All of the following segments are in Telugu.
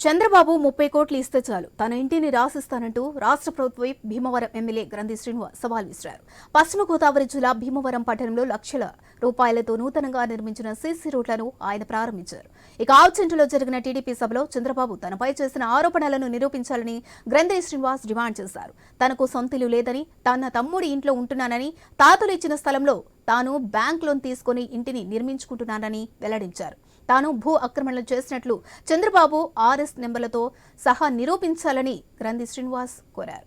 చంద్రబాబు 30 కోట్లు ఇస్తే చాలు తన ఇంటిని రాసిస్తానంటూ రాష్ట్ర ప్రభుత్వ భీమవరం ఎమ్మెల్యే గ్రంథి శ్రీనివాస్ సవాల్ విసిరారు. పశ్చిమ గోదావరి జిల్లా భీమవరం పట్టణంలో లక్షల రూపాయలతో నూతనంగా నిర్మించిన సీసీ రోడ్లను ఆయన ప్రారంభించారు. ఇక ఆల్చెంటులో జరిగిన టీడీపీ సభలో చంద్రబాబు తనపై చేసిన ఆరోపణలను నిరూపించాలని గ్రంథి శ్రీనివాస్ డిమాండ్ చేశారు. తనకు సొంతిల్లు లేదని, తన తమ్ముడి ఇంట్లో ఉంటున్నానని, తాతలు ఇచ్చిన స్థలంలో తాను బ్యాంక్ లోన్ తీసుకుని ఇంటిని నిర్మించుకుంటున్నానని వెల్లడించారు. తాను భూ ఆక్రమణలు చేసినట్లు చంద్రబాబు ఆర్ఎస్ నెంబర్లతో సహా నిరూపించాలని గ్రంథి శ్రీనివాస్ కోరారు.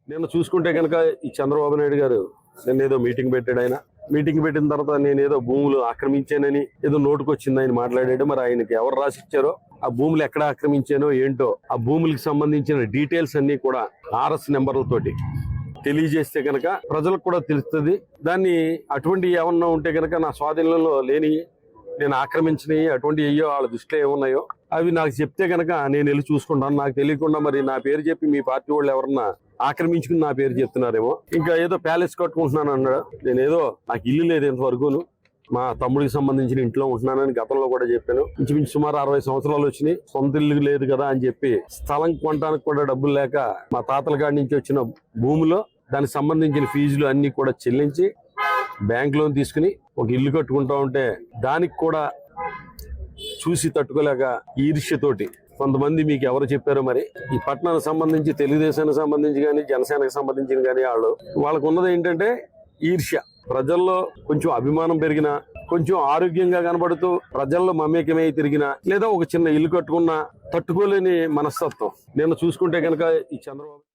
నేను చూసుకుంటే కనుక ఈ చంద్రబాబు నాయుడు గారు నేను ఏదో మీటింగ్ పెట్టాడు. ఆయన మీటింగ్ పెట్టిన తర్వాత నేను ఏదో భూములు ఆక్రమించానని ఏదో నోటుకొచ్చింది ఆయన మాట్లాడాడు. మరి ఆయనకి ఎవరు రాసిచ్చారో, ఆ భూములు ఎక్కడ ఆక్రమించానో ఏంటో, ఆ భూములకు సంబంధించిన డీటెయిల్స్ అన్ని కూడా ఆర్ఎస్ నెంబర్లతోటి తెలియజేస్తే కనుక ప్రజలకు కూడా తెలుస్తుంది. దాన్ని అటువంటి ఏమన్నా ఉంటే కనుక నా స్వాధీనంలో లేని, నేను ఆక్రమించినవి అటువంటి అయ్యో వాళ్ళ దృష్టిలో ఏమున్నాయో అవి నాకు చెప్తే కనుక నేను వెళ్ళి చూసుకుంటాను. నాకు తెలియకుండా మరి నా పేరు చెప్పి మీ పార్టీ వాళ్ళు ఎవరన్నా ఆక్రమించుకుని నా పేరు చెప్తున్నారేమో. ఇంకా ఏదో ప్యాలెస్ కట్టుకుంటున్నాను అన్నాడు. నేనేదో నాకు ఇల్లు లేదు ఇంతవరకును, మా తమ్ముడికి సంబంధించిన ఇంట్లో ఉంటున్నానని గతంలో కూడా చెప్పాను. ఇంచుమించు సుమారు 60 సంవత్సరాలు వచ్చినాయి, సొంత ఇల్లు లేదు కదా అని చెప్పి స్థలం కొనడానికి కూడా డబ్బులు లేక మా తాతల కాడి నుంచి వచ్చిన భూమిలో దానికి సంబంధించిన ఫీజులు అన్ని కూడా చెల్లించి బ్యాంక్ లోన్ తీసుకుని ఒక ఇల్లు కట్టుకుంటా ఉంటే దానికి కూడా చూసి తట్టుకోలేక ఈర్ష్యతోటి కొంతమంది మీకు ఎవరు చెప్పారో మరి ఈ పట్టణానికి సంబంధించి, తెలుగుదేశానికి సంబంధించి కానీ జనసేనకు సంబంధించిన కానీ వాళ్ళకు ఉన్నది ఏంటంటే ఈర్ష్య. ప్రజల్లో కొంచెం అభిమానం పెరిగినా, కొంచెం ఆరోగ్యంగా కనబడుతూ ప్రజల్లో మమేకమై తిరిగినా, లేదా ఒక చిన్న ఇల్లు కట్టుకున్నా తట్టుకోలేని మనస్తత్వం. నేను చూసుకుంటే కనుక ఈ చంద్రబాబు